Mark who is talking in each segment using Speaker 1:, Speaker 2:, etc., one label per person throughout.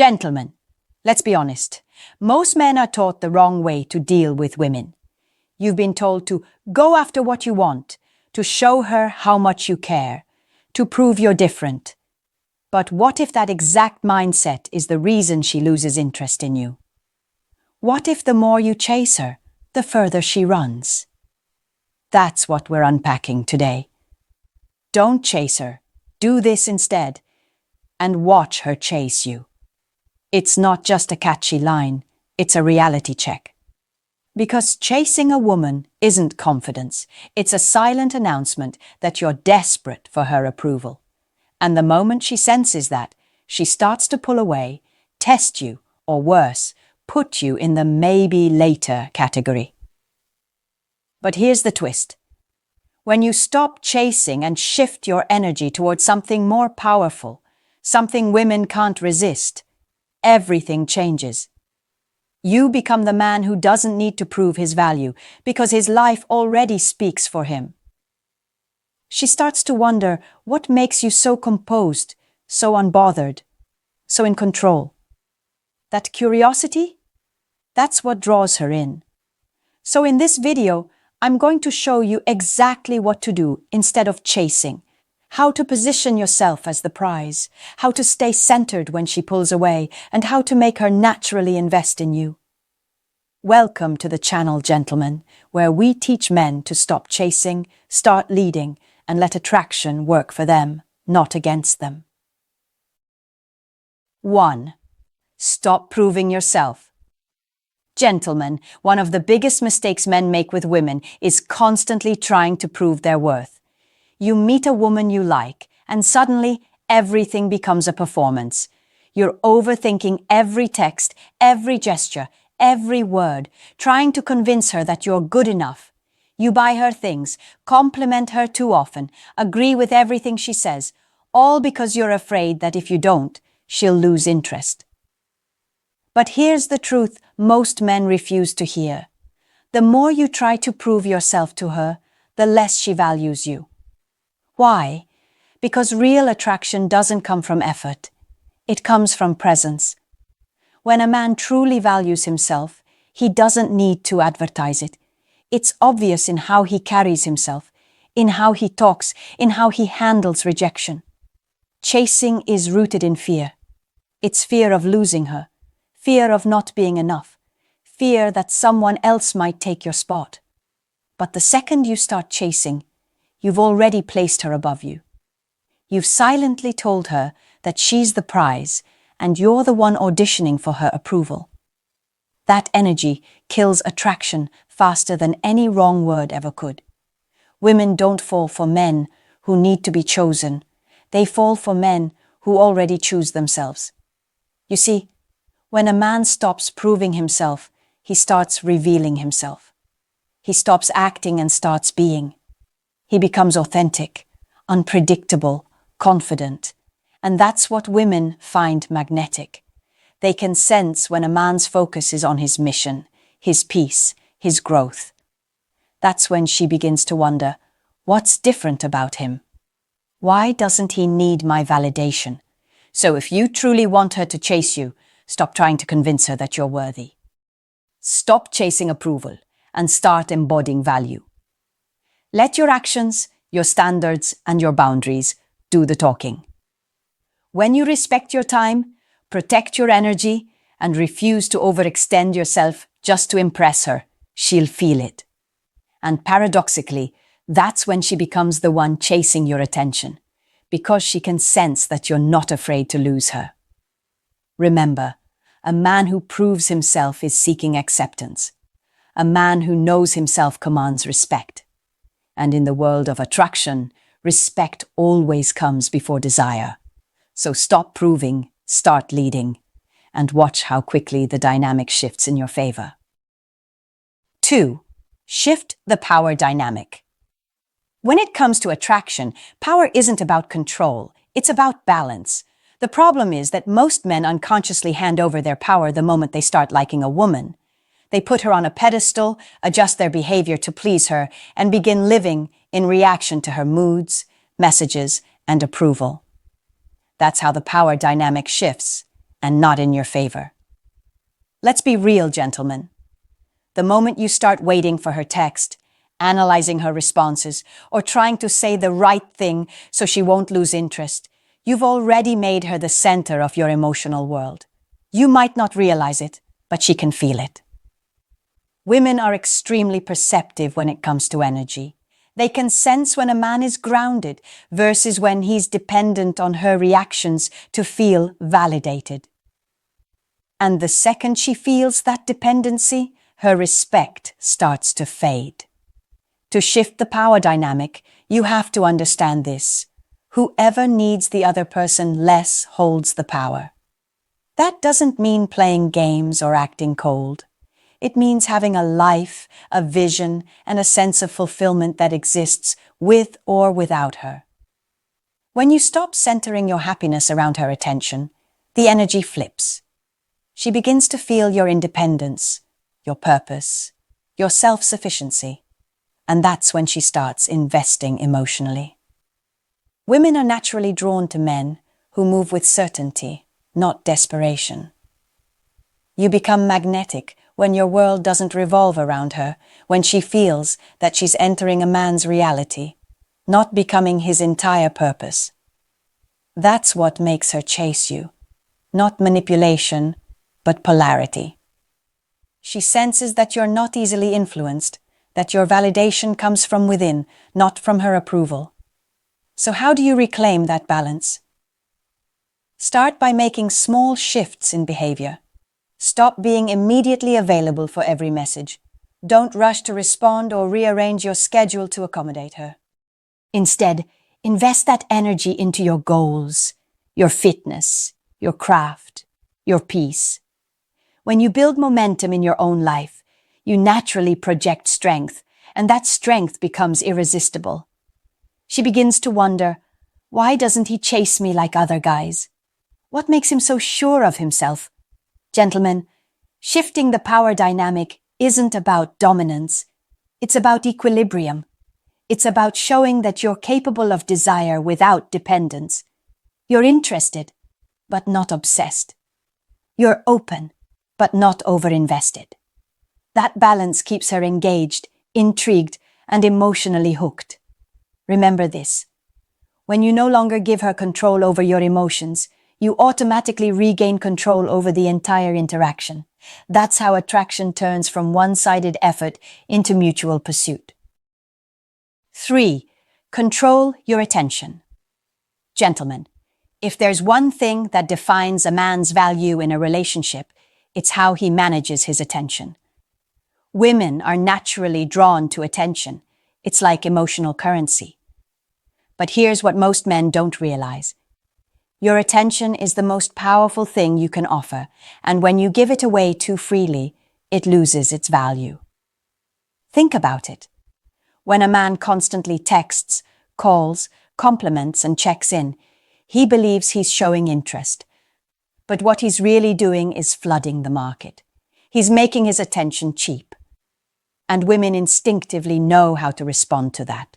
Speaker 1: Gentlemen, let's be honest. Most men are taught the wrong way to deal with women. You've been told to go after what you want, to show her how much you care, to prove you're different. But what if that exact mindset is the reason she loses interest in you? What if the more you chase her, the further she runs? That's what we're unpacking today. Don't chase her. Do this instead. And watch her chase you. It's not just a catchy line, it's a reality check. Because chasing a woman isn't confidence, it's a silent announcement that you're desperate for her approval. And the moment she senses that, she starts to pull away, test you, or worse, put you in the maybe later category. But here's the twist. When you stop chasing and shift your energy towards something more powerful, something women can't resist, everything changes. You become the man who doesn't need to prove his value because his life already speaks for him. She starts to wonder what makes you so composed, so unbothered, so in control. That curiosity? That's what draws her in. So in this video, I'm going to show you exactly what to do instead of chasing. How to position yourself as the prize, how to stay centered when she pulls away, and how to make her naturally invest in you. Welcome to the channel, gentlemen, where we teach men to stop chasing, start leading, and let attraction work for them, not against them. 1. Stop proving yourself. Gentlemen, one of the biggest mistakes men make with women is constantly trying to prove their worth. You meet a woman you like, and suddenly everything becomes a performance. You're overthinking every text, every gesture, every word, trying to convince her that you're good enough. You buy her things, compliment her too often, agree with everything she says, all because you're afraid that if you don't, she'll lose interest. But here's the truth most men refuse to hear. The more you try to prove yourself to her, the less she values you. Why? Because real attraction doesn't come from effort. It comes from presence. When a man truly values himself, he doesn't need to advertise it. It's obvious in how he carries himself, in how he talks, in how he handles rejection. Chasing is rooted in fear. It's fear of losing her, fear of not being enough, fear that someone else might take your spot. But the second you start chasing, you've already placed her above you. You've silently told her that she's the prize and you're the one auditioning for her approval. That energy kills attraction faster than any wrong word ever could. Women don't fall for men who need to be chosen. They fall for men who already choose themselves. You see, when a man stops proving himself, he starts revealing himself. He stops acting and starts being. He becomes authentic, unpredictable, confident. And that's what women find magnetic. They can sense when a man's focus is on his mission, his peace, his growth. That's when she begins to wonder, what's different about him? Why doesn't he need my validation? So if you truly want her to chase you, stop trying to convince her that you're worthy. Stop chasing approval and start embodying value. Let your actions, your standards, and your boundaries do the talking. When you respect your time, protect your energy, and refuse to overextend yourself just to impress her, she'll feel it. And paradoxically, that's when she becomes the one chasing your attention, because she can sense that you're not afraid to lose her. Remember, a man who proves himself is seeking acceptance. A man who knows himself commands respect. And in the world of attraction, respect always comes before desire. So stop proving, start leading, and watch how quickly the dynamic shifts in your favor. 2. Shift the power dynamic. When it comes to attraction, power isn't about control, it's about balance. The problem is that most men unconsciously hand over their power the moment they start liking a woman. They put her on a pedestal, adjust their behavior to please her, and begin living in reaction to her moods, messages, and approval. That's how the power dynamic shifts, and not in your favor. Let's be real, gentlemen. The moment you start waiting for her text, analyzing her responses, or trying to say the right thing so she won't lose interest, you've already made her the center of your emotional world. You might not realize it, but she can feel it. Women are extremely perceptive when it comes to energy. They can sense when a man is grounded versus when he's dependent on her reactions to feel validated. And the second she feels that dependency, her respect starts to fade. To shift the power dynamic, you have to understand this. Whoever needs the other person less holds the power. That doesn't mean playing games or acting cold. It means having a life, a vision, and a sense of fulfillment that exists with or without her. When you stop centering your happiness around her attention, the energy flips. She begins to feel your independence, your purpose, your self-sufficiency, and that's when she starts investing emotionally. Women are naturally drawn to men who move with certainty, not desperation. You become magnetic when your world doesn't revolve around her, when she feels that she's entering a man's reality, not becoming his entire purpose. That's what makes her chase you, not manipulation, but polarity. She senses that you're not easily influenced, that your validation comes from within, not from her approval. So how do you reclaim that balance? Start by making small shifts in behavior. Stop being immediately available for every message. Don't rush to respond or rearrange your schedule to accommodate her. Instead, invest that energy into your goals, your fitness, your craft, your peace. When you build momentum in your own life, you naturally project strength, and that strength becomes irresistible. She begins to wonder, why doesn't he chase me like other guys? What makes him so sure of himself? Gentlemen, shifting the power dynamic isn't about dominance. It's about equilibrium. It's about showing that you're capable of desire without dependence. You're interested, but not obsessed. You're open, but not overinvested. That balance keeps her engaged, intrigued, and emotionally hooked. Remember this. When you no longer give her control over your emotions, you automatically regain control over the entire interaction. That's how attraction turns from one-sided effort into mutual pursuit. 3. Control your attention. Gentlemen, if there's one thing that defines a man's value in a relationship, it's how he manages his attention. Women are naturally drawn to attention. It's like emotional currency. But here's what most men don't realize. Your attention is the most powerful thing you can offer, and when you give it away too freely, it loses its value. Think about it. When a man constantly texts, calls, compliments, and checks in, he believes he's showing interest. But what he's really doing is flooding the market. He's making his attention cheap. And women instinctively know how to respond to that.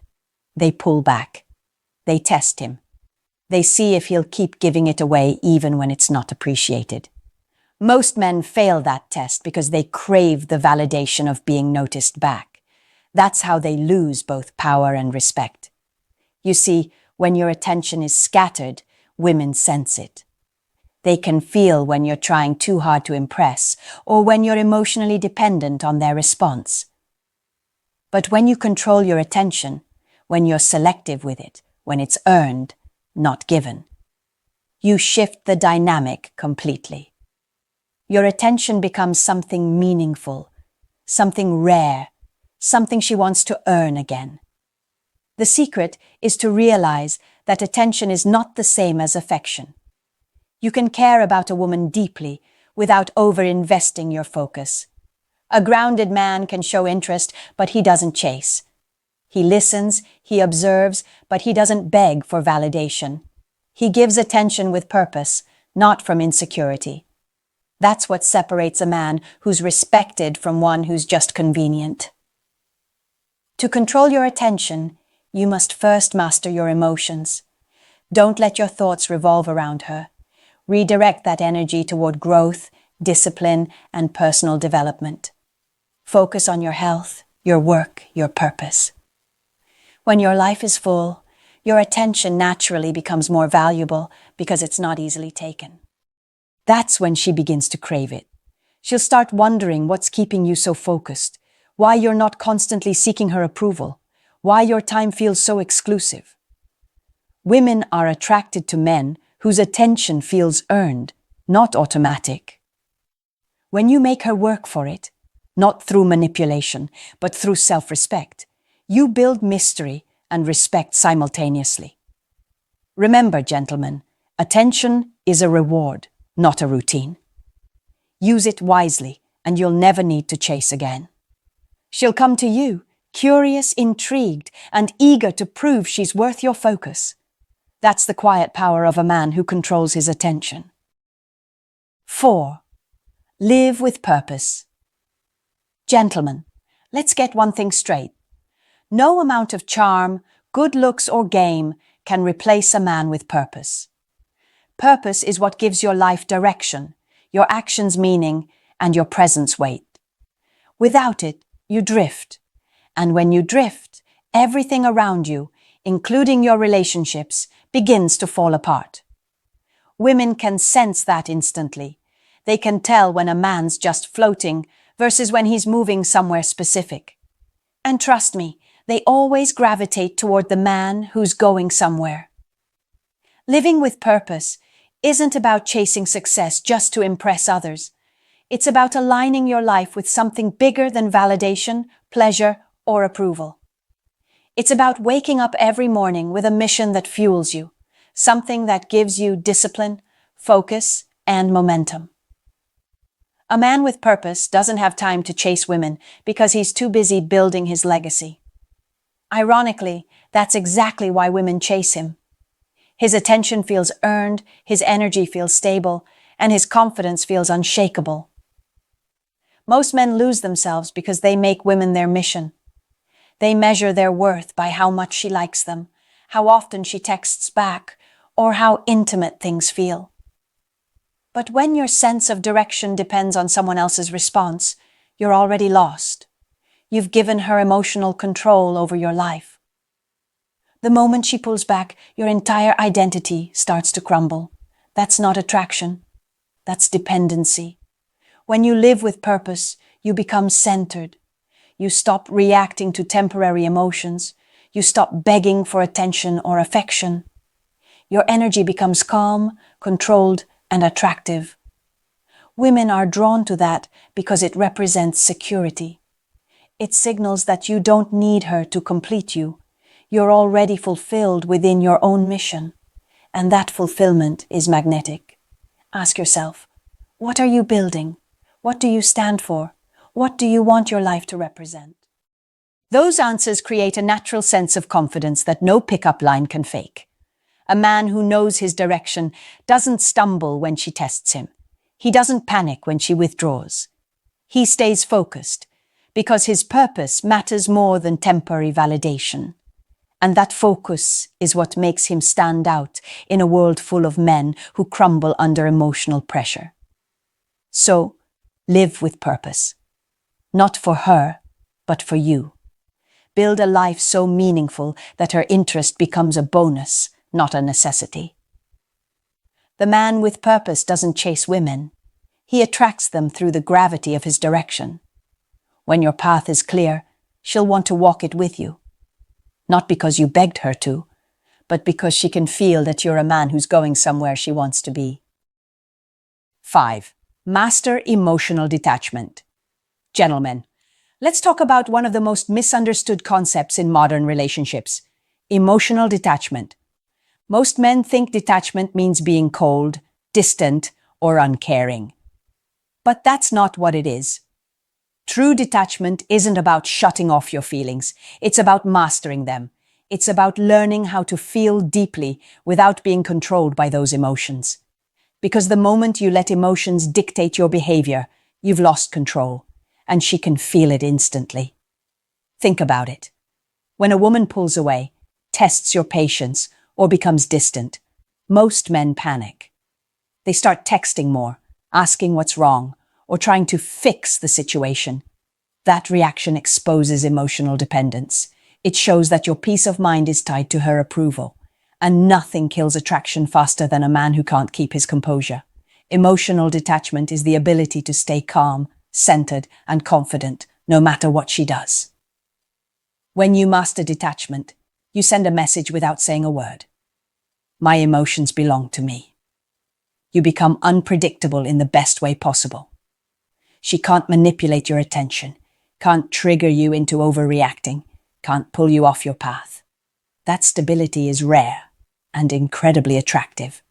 Speaker 1: They pull back. They test him. They see if he'll keep giving it away even when it's not appreciated. Most men fail that test because they crave the validation of being noticed back. That's how they lose both power and respect. You see, when your attention is scattered, women sense it. They can feel when you're trying too hard to impress or when you're emotionally dependent on their response. But when you control your attention, when you're selective with it, when it's earned, not given, you shift the dynamic completely. Your attention becomes something meaningful, something rare, something she wants to earn again. The secret is to realize that attention is not the same as affection. You can care about a woman deeply without over-investing your focus. A grounded man can show interest, but he doesn't chase. He listens, he observes, but he doesn't beg for validation. He gives attention with purpose, not from insecurity. That's what separates a man who's respected from one who's just convenient. To control your attention, you must first master your emotions. Don't let your thoughts revolve around her. Redirect that energy toward growth, discipline, and personal development. Focus on your health, your work, your purpose. When your life is full, your attention naturally becomes more valuable because it's not easily taken. That's when she begins to crave it. She'll start wondering what's keeping you so focused, why you're not constantly seeking her approval, why your time feels so exclusive. Women are attracted to men whose attention feels earned, not automatic. When you make her work for it, not through manipulation, but through self-respect, you build mystery and respect simultaneously. Remember, gentlemen, attention is a reward, not a routine. Use it wisely, and you'll never need to chase again. She'll come to you, curious, intrigued, and eager to prove she's worth your focus. That's the quiet power of a man who controls his attention. 4. Live with purpose. Gentlemen, let's get one thing straight. No amount of charm, good looks, or game can replace a man with purpose. Purpose is what gives your life direction, your actions meaning, and your presence weight. Without it, you drift. And when you drift, everything around you, including your relationships, begins to fall apart. Women can sense that instantly. They can tell when a man's just floating versus when he's moving somewhere specific. And trust me, they always gravitate toward the man who's going somewhere. Living with purpose isn't about chasing success just to impress others. It's about aligning your life with something bigger than validation, pleasure, or approval. It's about waking up every morning with a mission that fuels you, something that gives you discipline, focus, and momentum. A man with purpose doesn't have time to chase women because he's too busy building his legacy. Ironically, that's exactly why women chase him. His attention feels earned, his energy feels stable, and his confidence feels unshakable. Most men lose themselves because they make women their mission. They measure their worth by how much she likes them, how often she texts back, or how intimate things feel. But when your sense of direction depends on someone else's response, you're already lost. You've given her emotional control over your life. The moment she pulls back, your entire identity starts to crumble. That's not attraction. That's dependency. When you live with purpose, you become centered. You stop reacting to temporary emotions. You stop begging for attention or affection. Your energy becomes calm, controlled, and attractive. Women are drawn to that because it represents security. It signals that you don't need her to complete you. You're already fulfilled within your own mission, and that fulfillment is magnetic. Ask yourself, what are you building? What do you stand for? What do you want your life to represent? Those answers create a natural sense of confidence that no pickup line can fake. A man who knows his direction doesn't stumble when she tests him. He doesn't panic when she withdraws. He stays focused because his purpose matters more than temporary validation. And that focus is what makes him stand out in a world full of men who crumble under emotional pressure. So, live with purpose. Not for her, but for you. Build a life so meaningful that her interest becomes a bonus, not a necessity. The man with purpose doesn't chase women. He attracts them through the gravity of his direction. When your path is clear, she'll want to walk it with you. Not because you begged her to, but because she can feel that you're a man who's going somewhere she wants to be. 5. Master emotional detachment. Gentlemen, let's talk about one of the most misunderstood concepts in modern relationships: emotional detachment. Most men think detachment means being cold, distant, or uncaring. But that's not what it is. True detachment isn't about shutting off your feelings. It's about mastering them. It's about learning how to feel deeply without being controlled by those emotions. Because the moment you let emotions dictate your behavior, you've lost control, and she can feel it instantly. Think about it. When a woman pulls away, tests your patience, or becomes distant, most men panic. They start texting more, asking what's wrong, or trying to fix the situation. That reaction exposes emotional dependence. It shows that your peace of mind is tied to her approval. And nothing kills attraction faster than a man who can't keep his composure. Emotional detachment is the ability to stay calm, centered, and confident, no matter what she does. When you master detachment, you send a message without saying a word. My emotions belong to me. You become unpredictable in the best way possible. She can't manipulate your attention, can't trigger you into overreacting, can't pull you off your path. That stability is rare and incredibly attractive,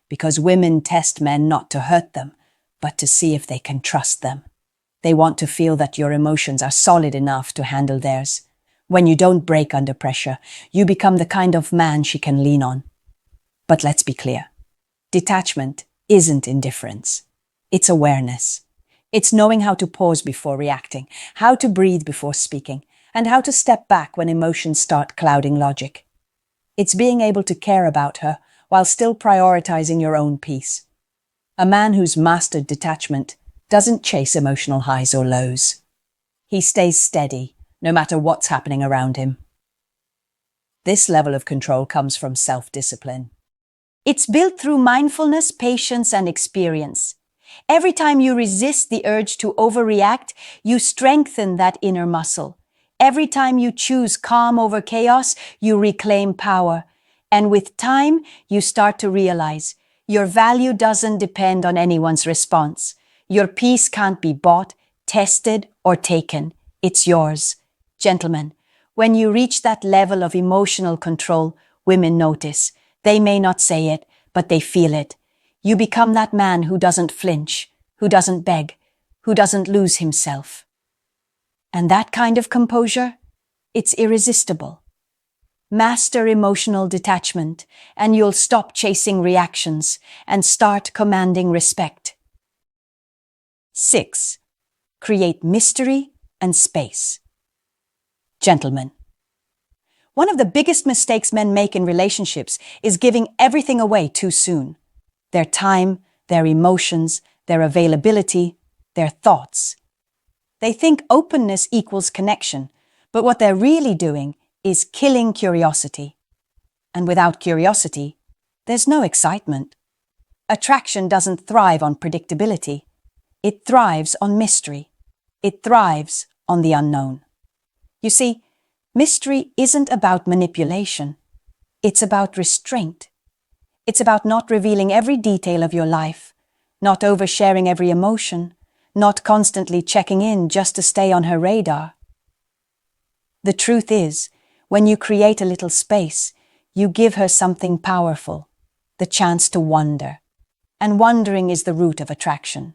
Speaker 1: because women test men not to hurt them, but to see if they can trust them. They want to feel that your emotions are solid enough to handle theirs. When you don't break under pressure, you become the kind of man she can lean on. But let's be clear. Detachment isn't indifference. It's awareness. It's knowing how to pause before reacting, how to breathe before speaking, and how to step back when emotions start clouding logic. It's being able to care about her while still prioritizing your own peace. A man who's mastered detachment doesn't chase emotional highs or lows. He stays steady, no matter what's happening around him. This level of control comes from self-discipline. It's built through mindfulness, patience, and experience. Every time you resist the urge to overreact, you strengthen that inner muscle. Every time you choose calm over chaos, you reclaim power. And with time, you start to realize your value doesn't depend on anyone's response. Your peace can't be bought, tested, or taken. It's yours. Gentlemen, when you reach that level of emotional control, women notice. They may not say it, but they feel it. You become that man who doesn't flinch, who doesn't beg, who doesn't lose himself. And that kind of composure, it's irresistible. Master emotional detachment, and you'll stop chasing reactions and start commanding respect. 6. Create mystery and space. Gentlemen, one of the biggest mistakes men make in relationships is giving everything away too soon. Their time, their emotions, their availability, their thoughts. They think openness equals connection, but what they're really doing is killing curiosity. And without curiosity, there's no excitement. Attraction doesn't thrive on predictability. It thrives on mystery. It thrives on the unknown. You see, mystery isn't about manipulation. It's about restraint. It's about not revealing every detail of your life, not oversharing every emotion, not constantly checking in just to stay on her radar. The truth is, when you create a little space, you give her something powerful, the chance to wonder. And wondering is the root of attraction.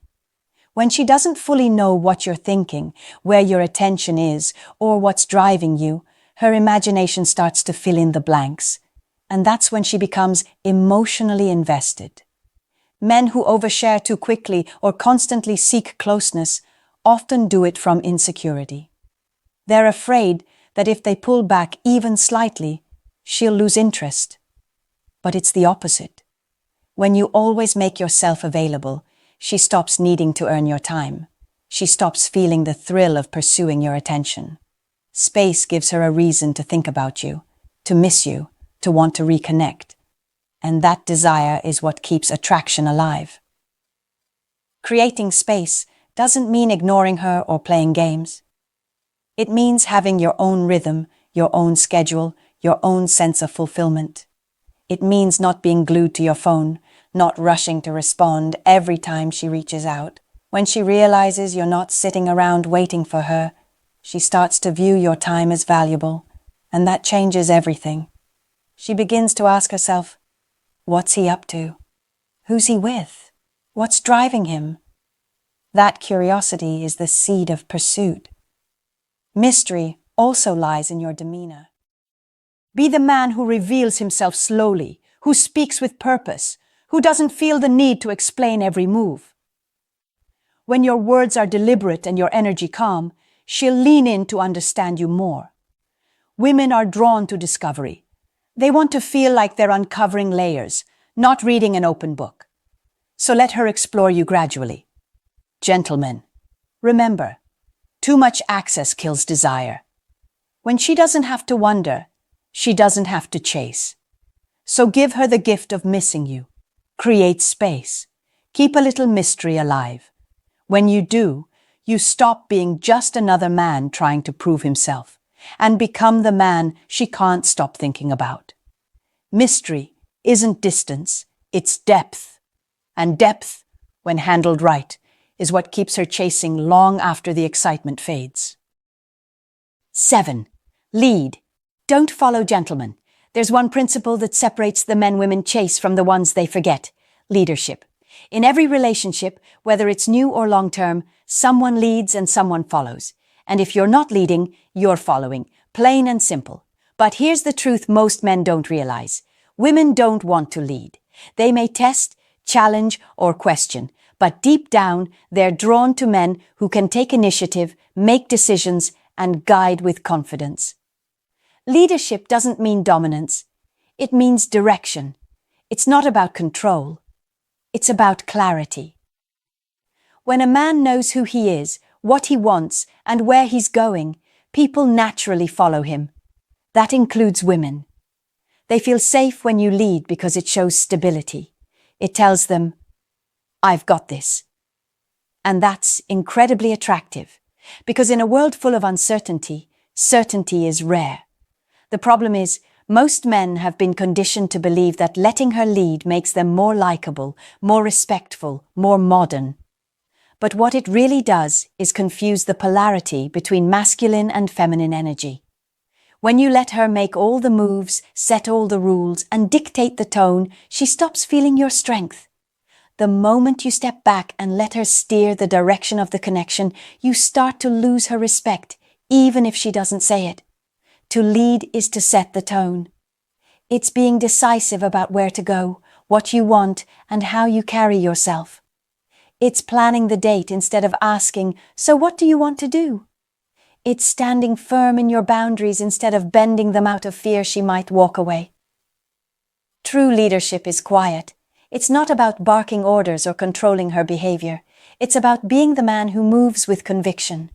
Speaker 1: When she doesn't fully know what you're thinking, where your attention is, or what's driving you, her imagination starts to fill in the blanks. And that's when she becomes emotionally invested. Men who overshare too quickly or constantly seek closeness often do it from insecurity. They're afraid that if they pull back even slightly, she'll lose interest. But it's the opposite. When you always make yourself available, she stops needing to earn your time. She stops feeling the thrill of pursuing your attention. Space gives her a reason to think about you, to miss you, to want to reconnect. And that desire is what keeps attraction alive. Creating space doesn't mean ignoring her or playing games. It means having your own rhythm, your own schedule, your own sense of fulfillment. It means not being glued to your phone, not rushing to respond every time she reaches out. When she realizes you're not sitting around waiting for her, she starts to view your time as valuable, and that changes everything. She begins to ask herself, what's he up to? Who's he with? What's driving him? That curiosity is the seed of pursuit. Mystery also lies in your demeanor. Be the man who reveals himself slowly, who speaks with purpose, who doesn't feel the need to explain every move. When your words are deliberate and your energy calm, she'll lean in to understand you more. Women are drawn to discovery. They want to feel like they're uncovering layers, not reading an open book. So let her explore you gradually. Gentlemen, remember, too much access kills desire. When she doesn't have to wonder, she doesn't have to chase. So give her the gift of missing you. Create space. Keep a little mystery alive. When you do, you stop being just another man trying to prove himself and become the man she can't stop thinking about. Mystery isn't distance, it's depth. And depth, when handled right, is what keeps her chasing long after the excitement fades. 7. Lead. Don't follow, gentlemen. There's one principle that separates the men women chase from the ones they forget: leadership. In every relationship, whether it's new or long-term, someone leads and someone follows. And if you're not leading, you're following. Plain and simple. But here's the truth most men don't realize. Women don't want to lead. They may test, challenge, or question, but deep down, they're drawn to men who can take initiative, make decisions, and guide with confidence. Leadership doesn't mean dominance. It means direction. It's not about control. It's about clarity. When a man knows who he is, what he wants, and where he's going, people naturally follow him. That includes women. They feel safe when you lead because it shows stability. It tells them, "I've got this." And that's incredibly attractive, because in a world full of uncertainty, certainty is rare. The problem is, most men have been conditioned to believe that letting her lead makes them more likable, more respectful, more modern. But what it really does is confuse the polarity between masculine and feminine energy. When you let her make all the moves, set all the rules, and dictate the tone, she stops feeling your strength. The moment you step back and let her steer the direction of the connection, you start to lose her respect, even if she doesn't say it. To lead is to set the tone. It's being decisive about where to go, what you want, and how you carry yourself. It's planning the date instead of asking, "So what do you want to do?" It's standing firm in your boundaries instead of bending them out of fear she might walk away. True leadership is quiet. It's not about barking orders or controlling her behavior. It's about being the man who moves with conviction.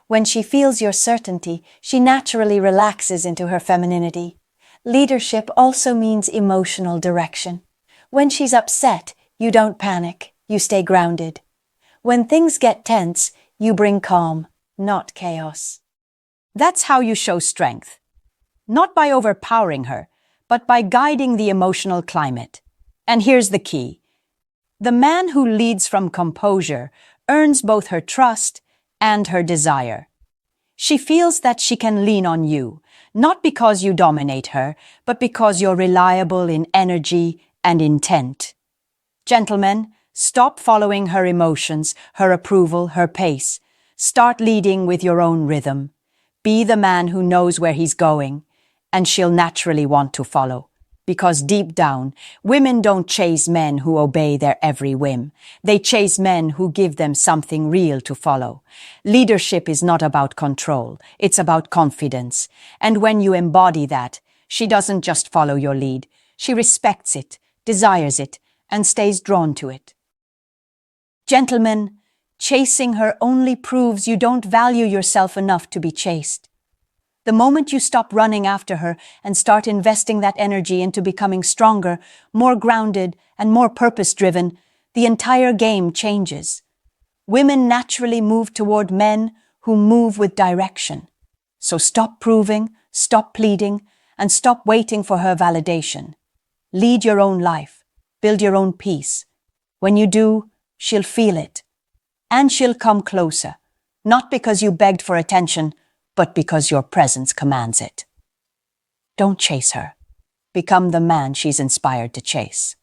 Speaker 1: When she feels your certainty, she naturally relaxes into her femininity. Leadership also means emotional direction. When she's upset, you don't panic, you stay grounded. When things get tense, you bring calm, not chaos. That's how you show strength. Not by overpowering her, but by guiding the emotional climate. And here's the key. The man who leads from composure earns both her trust and her desire. She feels that she can lean on you, not because you dominate her, but because you're reliable in energy and intent. Gentlemen, stop following her emotions, her approval, her pace. Start leading with your own rhythm. Be the man who knows where he's going, and she'll naturally want to follow. Because deep down, women don't chase men who obey their every whim. They chase men who give them something real to follow. Leadership is not about control, it's about confidence. And when you embody that, she doesn't just follow your lead. She respects it, desires it, and stays drawn to it. Gentlemen, chasing her only proves you don't value yourself enough to be chased. The moment you stop running after her and start investing that energy into becoming stronger, more grounded, and more purpose-driven, the entire game changes. Women naturally move toward men who move with direction. So stop proving, stop pleading, and stop waiting for her validation. Lead your own life. Build your own peace. When you do, she'll feel it. And she'll come closer, not because you begged for attention, but because your presence commands it. Don't chase her. Become the man she's inspired to chase.